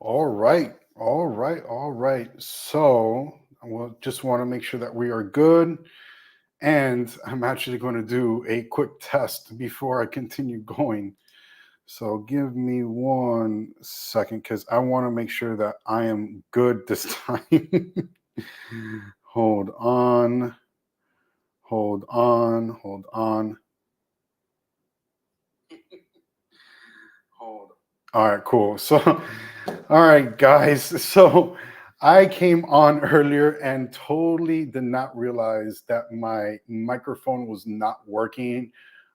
All right, all right, all right. So I will just want to make sure that we are good. And I'm actually going to do a quick test before I continue going. So give me 1 second because I want to make sure that I am good this time. Hold on, hold on, hold on. Hold. All right, cool. So, all right, guys. So, I came on earlier and totally did not realize that my microphone was not working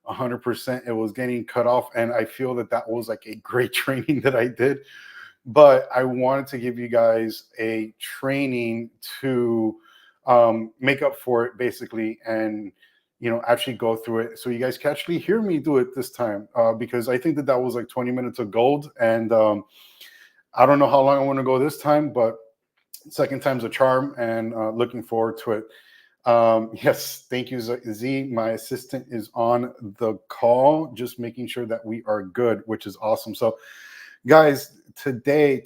100%. It was getting cut off, and I feel that that was like a great training that I did. But I wanted to give you guys a training to make up for it, basically, and actually go through it so you guys can actually hear me do it this time, because I think that that was like 20 minutes of gold, and I don't know how long I want to go this time, but second time's a charm, and looking forward to it. Yes, thank you, Z. My assistant is on the call, just making sure that we are good, which is awesome. So, guys, today,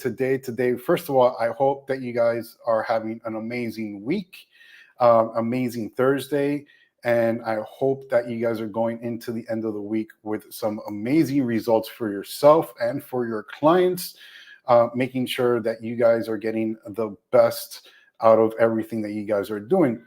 first of all, I hope that you guys are having an amazing week, amazing Thursday. And I hope that you guys are going into the end of the week with some amazing results for yourself and for your clients, making sure that you guys are getting the best out of everything that you guys are doing.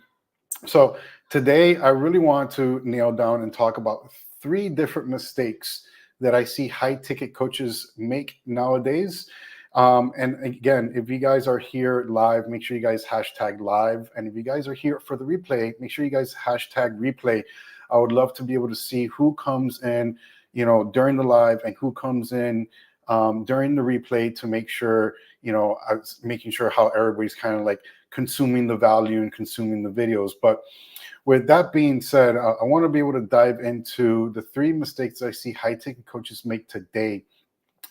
So today, I really want to nail down and talk about three different mistakes that I see high ticket coaches make nowadays. And again, if you guys are here live, make sure you guys hashtag live. And if you guys are here for the replay, make sure you guys hashtag replay. I would love to be able to see who comes in, during the live and who comes in during the replay to make sure, I was making sure how everybody's kind of like consuming the value and consuming the videos. But with that being said, I want to be able to dive into the three mistakes I see high ticket coaches make today.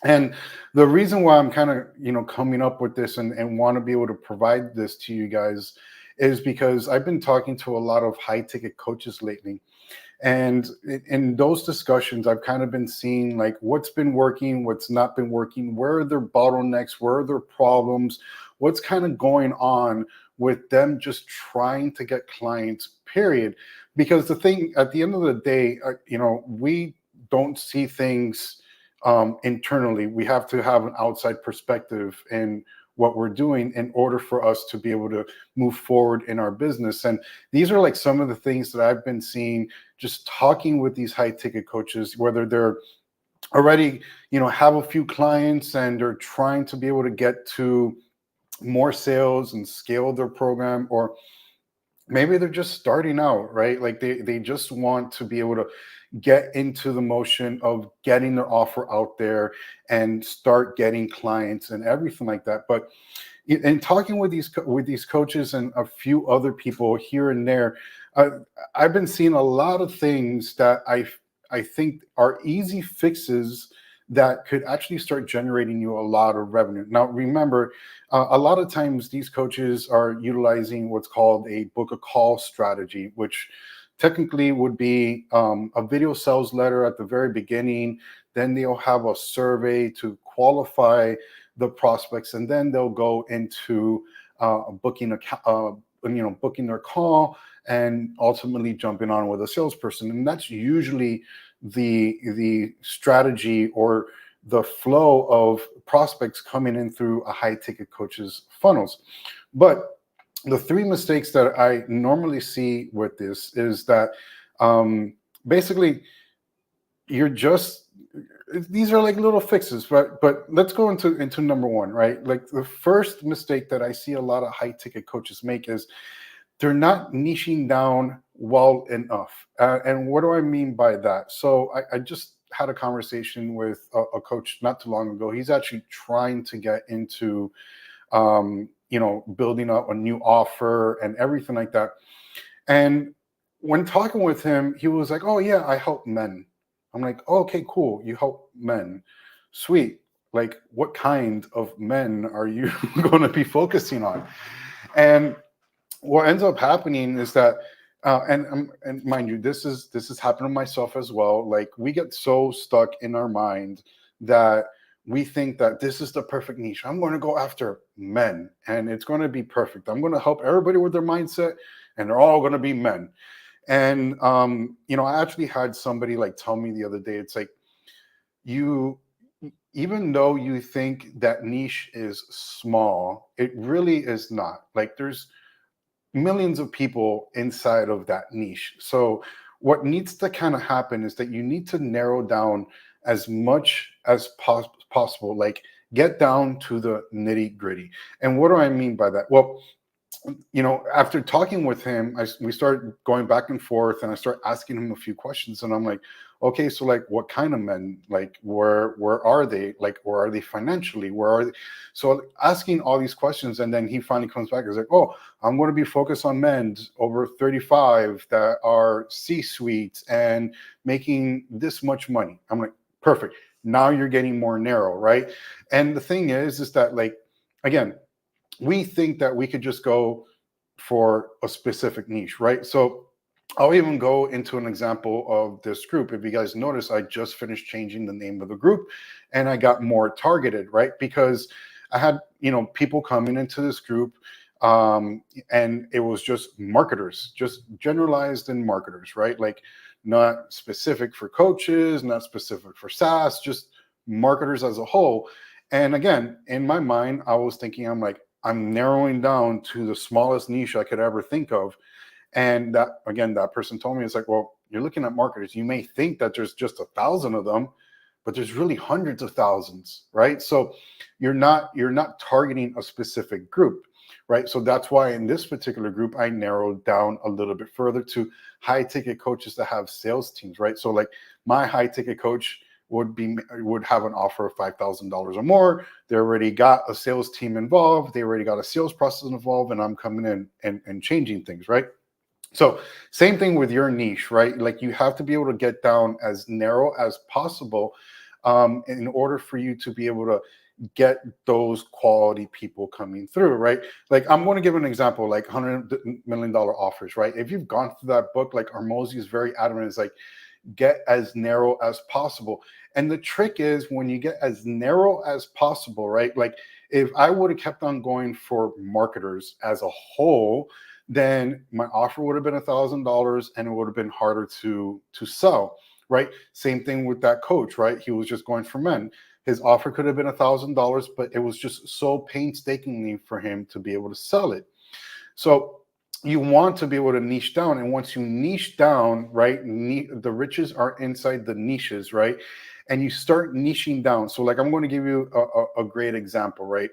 And the reason why I'm kind of, coming up with this and want to be able to provide this to you guys is because I've been talking to a lot of high ticket coaches lately. And in those discussions, I've kind of been seeing like what's been working, what's not been working, where are their bottlenecks, where are their problems, what's kind of going on with them just trying to get clients, period. Because the thing at the end of the day, we don't see things internally. We have to have an outside perspective in what we're doing in order for us to be able to move forward in our business. And these are like some of the things that I've been seeing just talking with these high ticket coaches, whether they're already, have a few clients and they're trying to be able to get to more sales and scale their program, or maybe they're just starting out, right? Like they just want to be able to get into the motion of getting their offer out there and start getting clients and everything like that. But in talking with these coaches and a few other people here and there, uh, I've been seeing a lot of things that I think are easy fixes that could actually start generating you a lot of revenue. Now, remember, a lot of times these coaches are utilizing what's called a book a call strategy, which technically would be a video sales letter at the very beginning. Then they'll have a survey to qualify the prospects, and then they'll go into booking their call and ultimately jumping on with a salesperson. And that's usually the strategy or the flow of prospects coming in through a high ticket coach's funnels. But the three mistakes that I normally see with this is that basically you're just, these are like little fixes, but let's go into number one, right? Like the first mistake that I see a lot of high ticket coaches make is they're not niching down well enough. And what do I mean by that? So I just had a conversation with a coach not too long ago. He's actually trying to get into building up a new offer and everything like that. And when talking with him, he was like, "Oh yeah, I help men." I'm like, oh, "Okay, cool. You help men, sweet. Like, what kind of men are you going to be focusing on?" And what ends up happening is that, and mind you, this has happened to myself as well. Like, we get so stuck in our mind that we think that this is the perfect niche. I'm going to go after men and it's going to be perfect. I'm going to help everybody with their mindset and they're all going to be men. And I actually had somebody like tell me the other day, it's like, you even though you think that niche is small, it really is not. Like, there's millions of people inside of that niche. So what needs to kind of happen is that you need to narrow down as much as possible, like get down to the nitty gritty. And what do I mean by that? Well, after talking with him, we started going back and forth, and I start asking him a few questions, and I'm like, okay, so like, what kind of men? Like, where are they? Like, where are they financially? Where are they? So asking all these questions, and then he finally comes back. He's like, oh, I'm going to be focused on men over 35 that are C-suites and making this much money. I'm like, perfect. Now you're getting more narrow, right? And the thing is that, like, again, we think that we could just go for a specific niche, right? So I'll even go into an example of this group. If you guys notice, I just finished changing the name of the group and I got more targeted, right? Because I had, people coming into this group, and it was just marketers, just generalized in marketers, right? Like, not specific for coaches, not specific for SaaS, just marketers as a whole. And again, in my mind, I was thinking, I'm like, I'm narrowing down to the smallest niche I could ever think of. And that, again, that person told me, it's like, well, you're looking at marketers. You may think that there's just 1,000 of them, but there's really hundreds of thousands, right? So you're not targeting a specific group, right? So that's why in this particular group, I narrowed down a little bit further to high ticket coaches that have sales teams, right? So like, my high ticket coach would have an offer of $5,000 or more. They already got a sales team involved. They already got a sales process involved, and I'm coming in and changing things, right? So same thing with your niche, right? Like, you have to be able to get down as narrow as possible, in order for you to be able to get those quality people coming through, right? Like, I'm going to give an example, like $100 million offers, right? If you've gone through that book, like, Hormozi is very adamant. It's like, get as narrow as possible. And the trick is, when you get as narrow as possible, right? Like, if I would have kept on going for marketers as a whole, then my offer would have been $1,000 and it would have been harder to sell, right? Same thing with that coach, right? He was just going for men. His offer could have been $1,000, but it was just so painstakingly for him to be able to sell it. So you want to be able to niche down, and once you niche down, right, the riches are inside the niches, right? And you start niching down. So like, I'm going to give you a great example, right?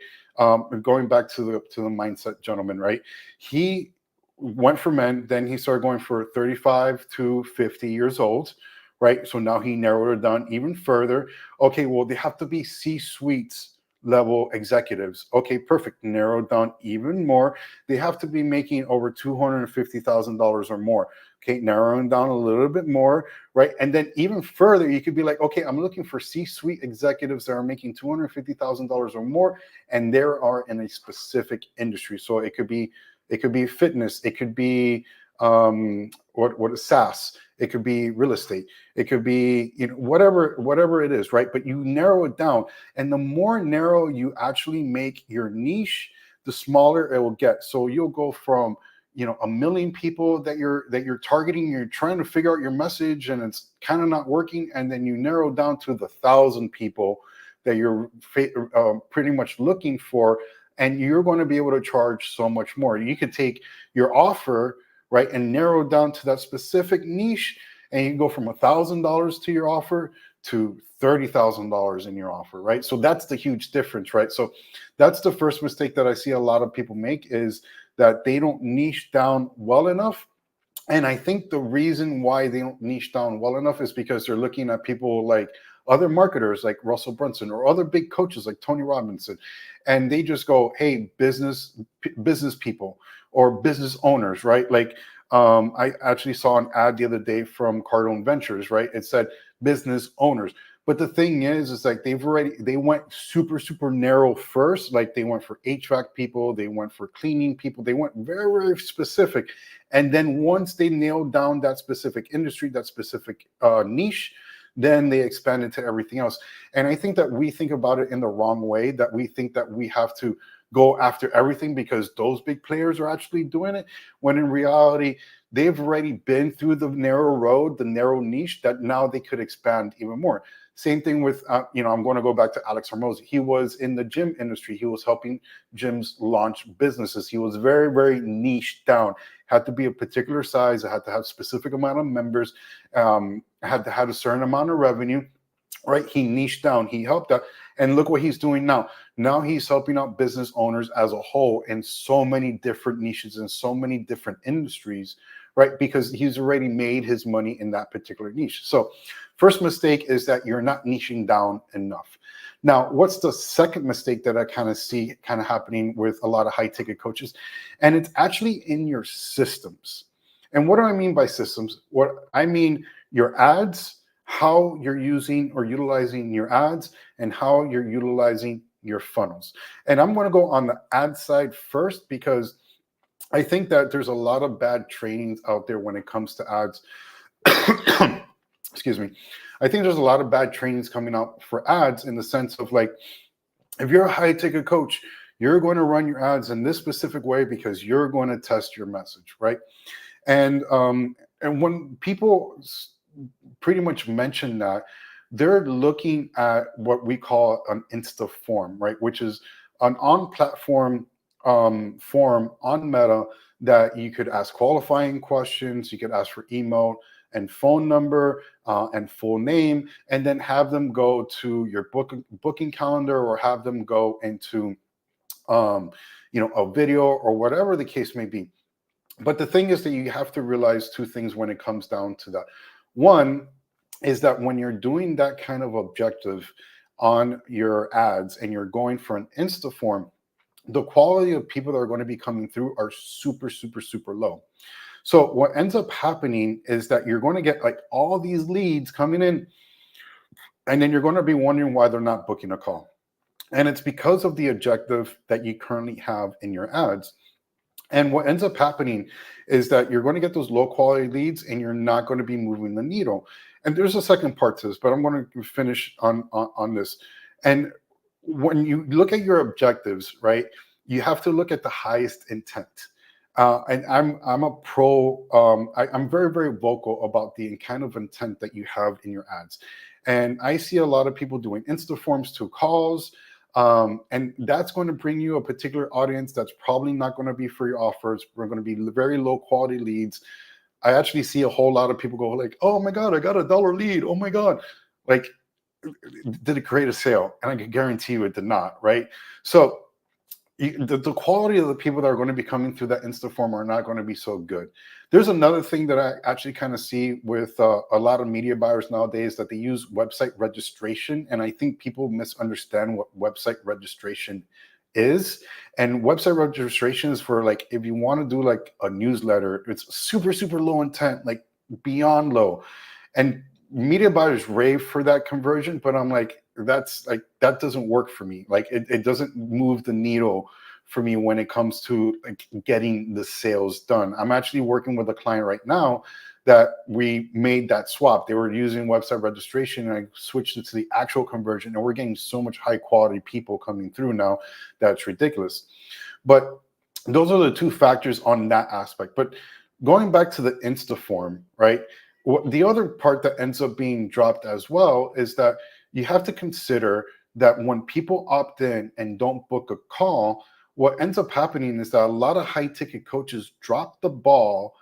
Going back to the mindset gentleman, right? He went for men, then he started going for 35 to 50 years old, right? So now he narrowed it down even further. Okay, well, they have to be C-suites level executives. Okay, perfect. Narrowed down even more. They have to be making over $250,000 or more. Okay, narrowing down a little bit more, right? And then even further, you could be like, okay, I'm looking for C-suite executives that are making $250,000 or more, and they are in a specific industry. So it could be fitness, it could be what is SaaS, it could be real estate, it could be whatever it is, right? But you narrow it down, and the more narrow you actually make your niche, the smaller it will get. So you'll go from 1 million people that you're targeting, you're trying to figure out your message, and it's kind of not working, and then you narrow down to the 1,000 people that you're pretty much looking for, and you're going to be able to charge so much more. You could take your offer, right, and narrow down to that specific niche, and you can go from $1,000 to your offer to $30,000 in your offer, right? So that's the huge difference, right? So that's the first mistake that I see a lot of people make, is that they don't niche down well enough. And I think the reason why they don't niche down well enough is because they're looking at people like other marketers like Russell Brunson or other big coaches like Tony Robinson, and they just go, "Hey, business people or business owners," right? Like, I actually saw an ad the other day from Cardone Ventures, right? It said business owners. But the thing is like, they went super, super narrow first. Like, they went for HVAC people, they went for cleaning people, they went very, very specific. And then once they nailed down that specific industry, that specific niche, then they expand into everything else. And I think that we think about it in the wrong way, that we think that we have to go after everything because those big players are actually doing it, when in reality, they've already been through the narrow road, the narrow niche, that now they could expand even more. Same thing with, I'm going to go back to Alex Hormozi. He was in the gym industry. He was helping gyms launch businesses. He was very, very niche down. Had to be a particular size. It had to have specific amount of members. Had to have a certain amount of revenue. Right? He niched down. He helped out. And look what he's doing now. Now he's helping out business owners as a whole in so many different niches and so many different industries, right? Because he's already made his money in that particular niche. So first mistake is that you're not niching down enough. Now, what's the second mistake that I kind of see kind of happening with a lot of high ticket coaches? And it's actually in your systems. And what do I mean by systems? What I mean, your ads, how you're using or utilizing your ads, and how you're utilizing your funnels. And I'm going to go on the ad side first, because I think that there's a lot of bad trainings out there when it comes to ads. Excuse me. I think there's a lot of bad trainings coming out for ads, in the sense of, like, if you're a high ticket coach, you're going to run your ads in this specific way because you're going to test your message, right? And when people pretty much mention that, they're looking at what we call an Insta form, right? Which is an on-platform form on Meta that you could ask qualifying questions, you could ask for email and phone number and full name, and then have them go to your booking calendar, or have them go into a video, or whatever the case may be. But the thing is that you have to realize two things when it comes down to that. One is that when you're doing that kind of objective on your ads and you're going for an Insta form, the quality of people that are going to be coming through are super, super, super low. So what ends up happening is that you're going to get like all these leads coming in, and then you're going to be wondering why they're not booking a call. And it's because of the objective that you currently have in your ads. And what ends up happening is that you're going to get those low quality leads, and you're not going to be moving the needle. And there's a second part to this, but I'm going to finish on this. And when you look at your objectives, right, you have to look at the highest intent. And I'm a pro. I'm very, very vocal about the kind of intent that you have in your ads. And I see a lot of people doing Insta forms to calls. And that's going to bring you a particular audience that's probably not going to be for your offers. We're going to be very low quality leads. I actually see a whole lot of people go like, oh my God, I got $1 lead. Oh my God. Like, did it create a sale? And I can guarantee you it did not, right? So the quality of the people that are going to be coming through that Insta form are not going to be so good. There's another thing that I actually kind of see with a lot of media buyers nowadays, that they use website registration. And I think people misunderstand what website registration is. And website registration is for, like, if you want to do like a newsletter, it's super, super low intent, like beyond low. And media buyers rave for that conversion, but I'm like, that doesn't work for me. Like, it doesn't move the needle for me when it comes to like getting the sales done. I'm actually working with a client right now that we made that swap. They were using website registration, and I switched it to the actual conversion, and we're getting so much high quality people coming through now that's ridiculous. But those are the two factors on that aspect. But going back to the Insta form, right? The other part that ends up being dropped as well is that you have to consider that when people opt in and don't book a call, what ends up happening is that a lot of high ticket coaches drop the ball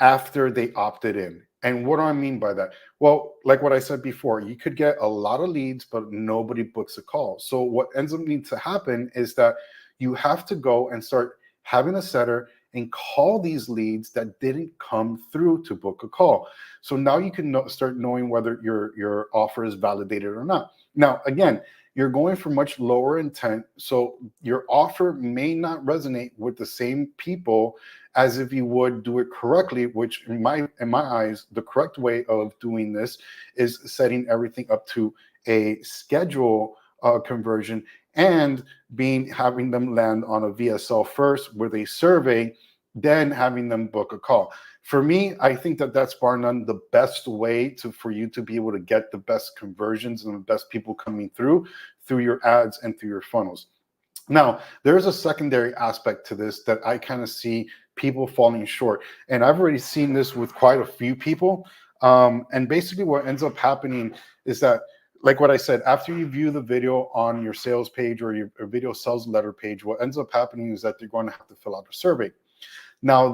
after they opted in. And what do I mean by that? Well, like what I said before, you could get a lot of leads, but nobody books a call. So what ends up needing to happen is that you have to go and start having a setter and call these leads that didn't come through to book a call. So now you can start knowing whether your offer is validated or not. Now, again, you're going for much lower intent, so your offer may not resonate with the same people as if you would do it correctly, which in my eyes, the correct way of doing this is setting everything up to a schedule conversion, and having them land on a VSL first with a survey, then having them book a call. For me, I think that that's bar none the best way for you to be able to get the best conversions and the best people coming through your ads and through your funnels. Now, there's a secondary aspect to this that I kind of see people falling short. And I've already seen this with quite a few people. And basically, what ends up happening is that, like what I said, after you view the video on your sales page or your video sales letter page, what ends up happening is that they're going to have to fill out a survey. Now,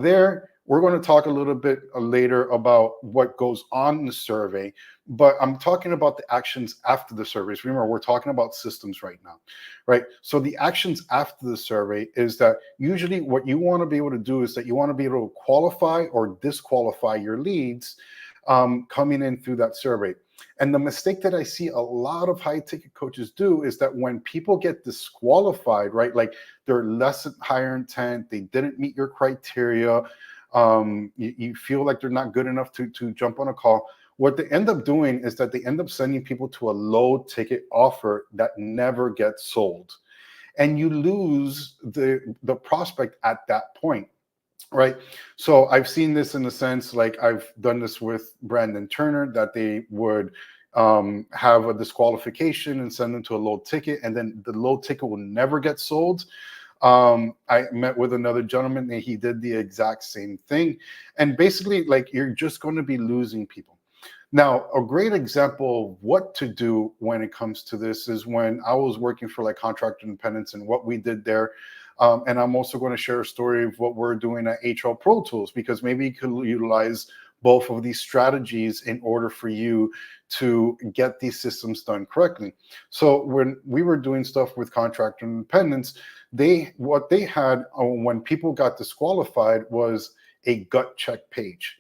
we're going to talk a little bit later about what goes on in the survey, but I'm talking about the actions after the surveys. Remember, we're talking about systems right now, right? So the actions after the survey is that usually what you want to be able to do is that you want to be able to qualify or disqualify your leads coming in through that survey. And the mistake that I see a lot of high ticket coaches do is that when people get disqualified, right, like they're less higher intent, they didn't meet your criteria, you feel like they're not good enough to jump on a call. What they end up doing is that they end up sending people to a low ticket offer that never gets sold. And you lose the prospect at that point. Right. So I've seen this in the sense, like I've done this with Brandon Turner, that they would have a disqualification and send them to a low ticket, and then the low ticket will never get sold. I met with another gentleman and he did the exact same thing. And basically, like, you're just going to be losing people. Now, a great example of what to do when it comes to this is when I was working for like Contractor Independence and what we did there. And I'm also going to share a story of what we're doing at HL Pro Tools, because maybe you could utilize both of these strategies in order for you to get these systems done correctly. So when we were doing stuff with Contractor Independence, what they had when people got disqualified was a gut check page.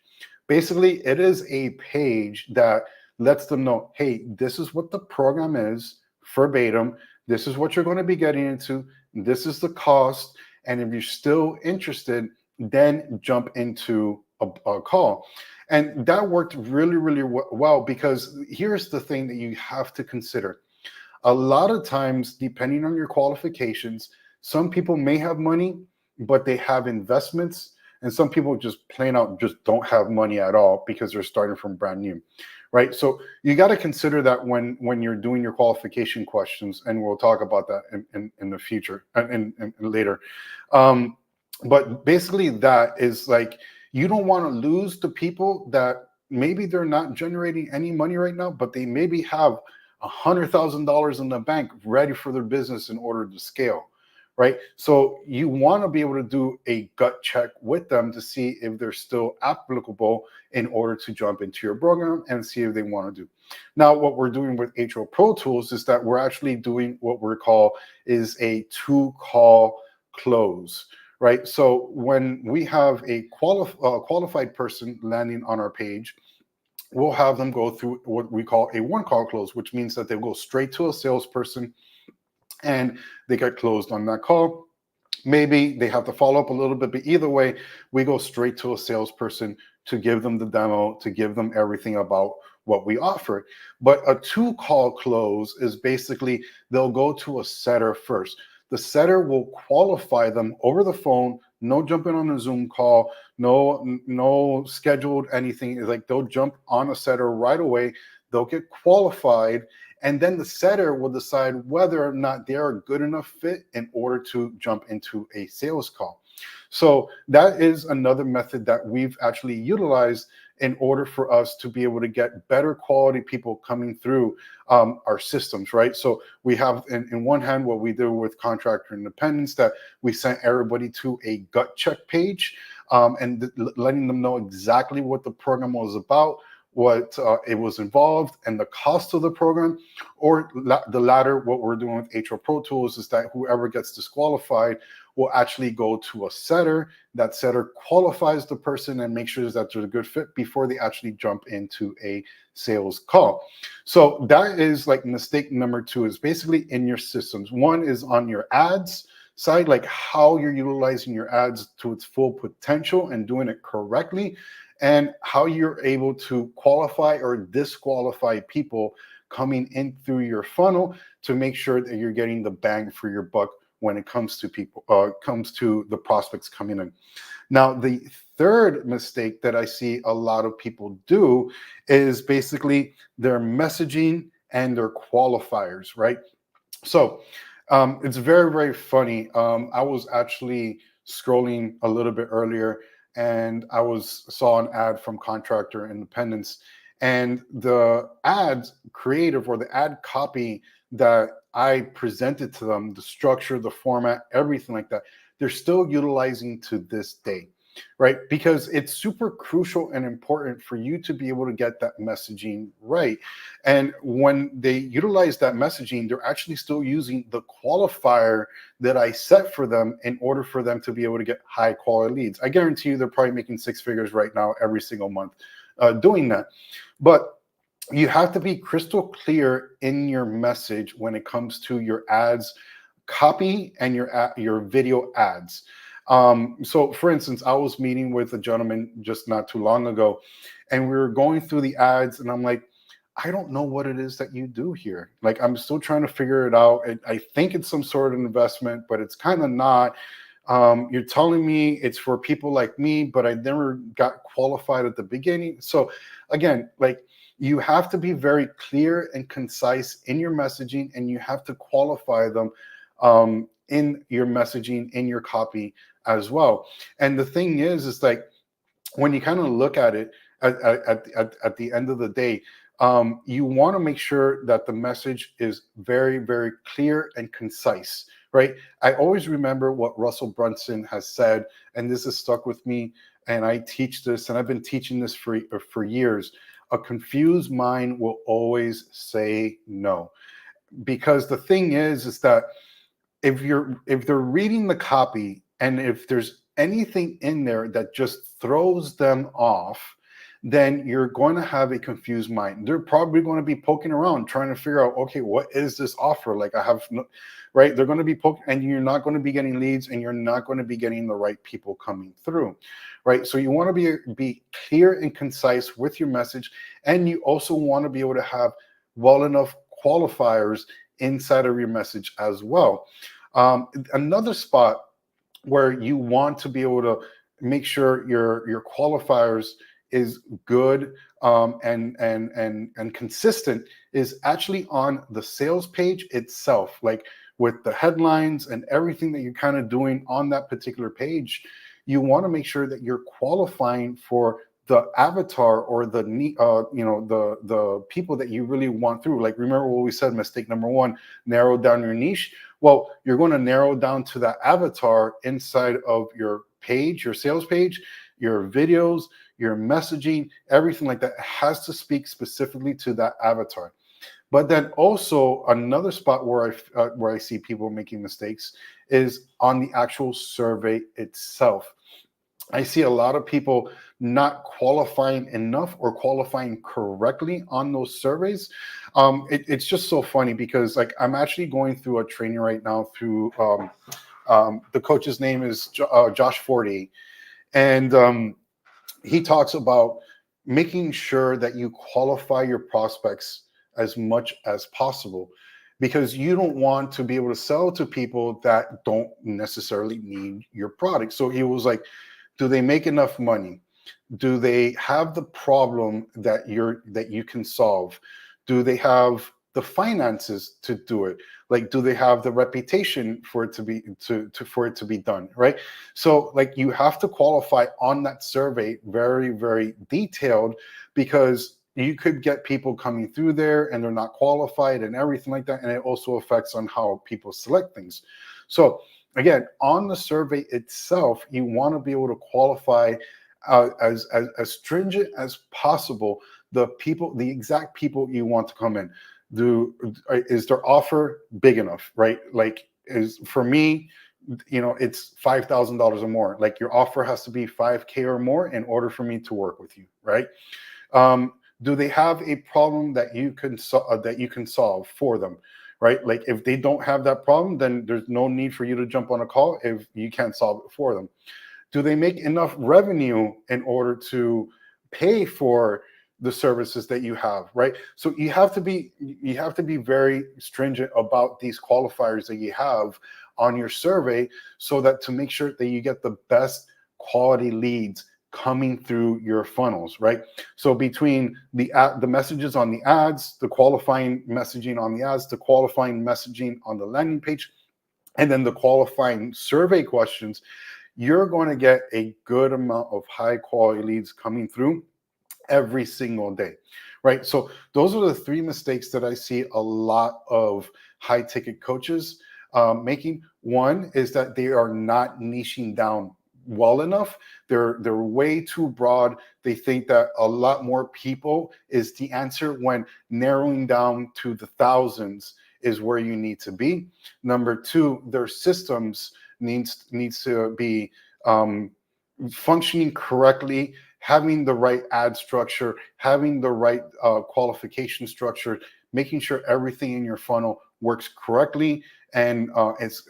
Basically, it is a page that lets them know, hey, this is what the program is verbatim. This is what you're going to be getting into. This is the cost. And if you're still interested, then jump into a call. And that worked really, really well, because here's the thing that you have to consider. A lot of times, depending on your qualifications, some people may have money, but they have investments. And some people just plain out just don't have money at all because they're starting from brand new, right? So you got to consider that when you're doing your qualification questions, and we'll talk about that in the future and later. But basically, that is like, you don't want to lose the people that maybe they're not generating any money right now, but they maybe have $100,000 in the bank ready for their business in order to scale. Right. So you want to be able to do a gut check with them to see if they're still applicable in order to jump into your program and see if they want to do. Now, what we're doing with HL Pro Tools is that we're actually doing what we call is a 2-call close. Right. So when we have a qualified person landing on our page, we'll have them go through what we call a 1-call close, which means that they go straight to a salesperson and they get closed on that call. Maybe they have to follow up a little bit, but either way, we go straight to a salesperson to give them the demo, to give them everything about what we offer. But a 2-call close is basically they'll go to a setter first. The setter will qualify them over the phone, no jumping on a Zoom call, no scheduled anything. It's like they'll jump on a setter right away. They'll get qualified, and then the setter will decide whether or not they're a good enough fit in order to jump into a sales call. So that is another method that we've actually utilized in order for us to be able to get better quality people coming through our systems, right? So we have in one hand what we do with Contractor Independence, that we sent everybody to a gut check page and letting them know exactly what the program was about, what it was involved, and the cost of the program. Or the latter, what we're doing with HL Pro Tools is that whoever gets disqualified will actually go to a setter. That setter qualifies the person and makes sure that they're a good fit before they actually jump into a sales call. So that is like mistake number 2, is basically in your systems. One is on your ads side, like how you're utilizing your ads to its full potential and doing it correctly, and how you're able to qualify or disqualify people coming in through your funnel to make sure that you're getting the bang for your buck when it comes to people, comes to the prospects coming in. Now, the third mistake that I see a lot of people do is basically their messaging and their qualifiers, right? So it's very, very funny. I was actually scrolling a little bit earlier, and I saw an ad from Contractor Independence, and the ad creative or the ad copy that I presented to them, the structure, the format, everything like that, they're still utilizing to this day, right? Because it's super crucial and important for you to be able to get that messaging right. And when they utilize that messaging, they're actually still using the qualifier that I set for them in order for them to be able to get high quality leads. I guarantee you they're probably making six figures right now every single month doing that. But you have to be crystal clear in your message when it comes to your ads copy and your video ads. So for instance, I was meeting with a gentleman just not too long ago, and we were going through the ads, and I'm like, I don't know what it is that you do here. Like, I'm still trying to figure it out. I think it's some sort of investment, but it's kind of not. You're telling me it's for people like me, but I never got qualified at the beginning. So again, like, you have to be very clear and concise in your messaging, and you have to qualify them in your messaging, in your copy as well. And the thing is like, when you kind of look at it at the end of the day, you want to make sure that the message is very, very clear and concise, right? I always remember what Russell Brunson has said, and this has stuck with me. And I teach this, and I've been teaching this for years. A confused mind will always say no, because the thing is that if they're reading the copy, and if there's anything in there that just throws them off, then you're going to have a confused mind. They're probably going to be poking around trying to figure out, okay, what is this offer? Like, I have no, right? They're going to be poking, and you're not going to be getting leads, and you're not going to be getting the right people coming through, right? So you want to be clear and concise with your message, and you also want to be able to have well enough qualifiers inside of your message as well. Another spot where you want to be able to make sure your qualifiers is good and consistent is actually on the sales page itself, like with the headlines and everything that you're kind of doing on that particular page. You want to make sure that you're qualifying for the avatar or the the people that you really want through. Like, remember what we said, mistake number one, narrow down your niche. Well, you're going to narrow down to that avatar inside of your page, your sales page, your videos, your messaging, everything like that has to speak specifically to that avatar. But then also another spot where I see people making mistakes is on the actual survey itself. I see a lot of people not qualifying enough or qualifying correctly on those surveys. It's just so funny because, like, I'm actually going through a training right now through the coach's name is Josh Forty, and he talks about making sure that you qualify your prospects as much as possible, because you don't want to be able to sell to people that don't necessarily need your product. So he was like, do they make enough money? Do they have the problem that you can solve? Do they have the finances to do it? Like, do they have the reputation for it to be for it to be done, right? So, like, you have to qualify on that survey very, very detailed, because you could get people coming through there and they're not qualified and everything like that, and it also affects on how people select things. So again, on the survey itself, you want to be able to qualify as stringent as possible the exact people you want to come in. Is their offer big enough, right? Like, is for me, it's $5,000 or more. Like, your offer has to be 5K or more in order for me to work with you, right? Do they have a problem that you can solve for them, right? Like, if they don't have that problem, then there's no need for you to jump on a call if you can't solve it for them. Do they make enough revenue in order to pay for the services that you have, right? So you have to be very stringent about these qualifiers that you have on your survey, so that to make sure that you get the best quality leads coming through your funnels, right? So between the messages on the ads, the qualifying messaging on the ads, the qualifying messaging on the landing page, and then the qualifying survey questions, you're going to get a good amount of high quality leads coming through every single day, right? So those are the three mistakes that I see a lot of high ticket coaches making. One is that they are not niching down well enough. They're way too broad. They think that a lot more people is the answer, when narrowing down to the thousands is where you need to be. Number two, their systems needs to be functioning correctly, having the right ad structure, having the right qualification structure, making sure everything in your funnel works correctly and is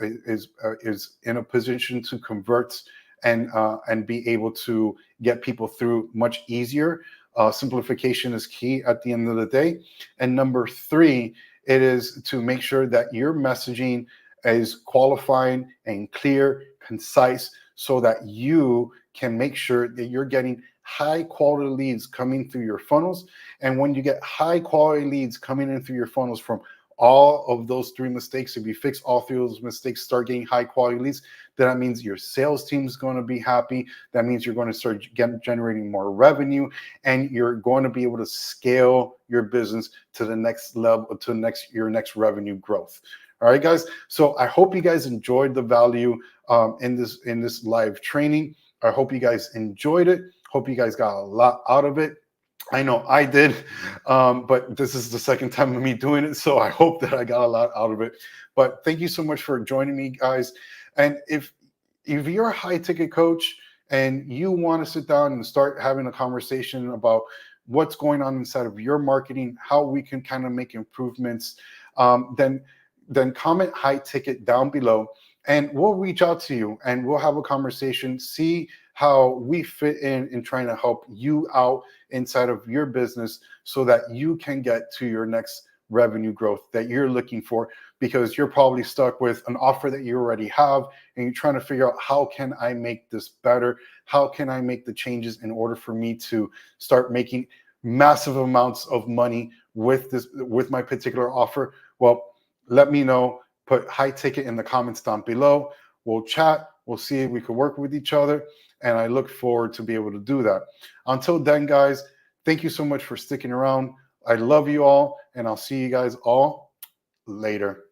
in a position to convert and be able to get people through much easier. Simplification is key at the end of the day. And number three, it is to make sure that your messaging is qualifying and clear, concise, so that you can make sure that you're getting high quality leads coming through your funnels. And when you get high quality leads coming in through your funnels from all of those three mistakes, if you fix all three of those mistakes, start getting high quality leads, then that means your sales team is going to be happy. That means you're going to start generating more revenue, and you're going to be able to scale your business to the next level, to your next revenue growth. All right, guys. So I hope you guys enjoyed the value in this live training. I hope you guys enjoyed it. Hope you guys got a lot out of it. I know I did, but this is the second time of me doing it, so I hope that I got a lot out of it. But thank you so much for joining me, guys. And if you're a high ticket coach and you want to sit down and start having a conversation about what's going on inside of your marketing, how we can kind of make improvements, then comment high ticket down below, and we'll reach out to you and we'll have a conversation, see how we fit in trying to help you out inside of your business, so that you can get to your next revenue growth that you're looking for, because you're probably stuck with an offer that you already have and you're trying to figure out, how can I make this better? How can I make the changes in order for me to start making massive amounts of money with my particular offer? Well, let me know. Put high ticket in the comments down below. We'll chat. We'll see if we can work with each other. And I look forward to be able to do that. Until then, guys, thank you so much for sticking around. I love you all, and I'll see you guys all later.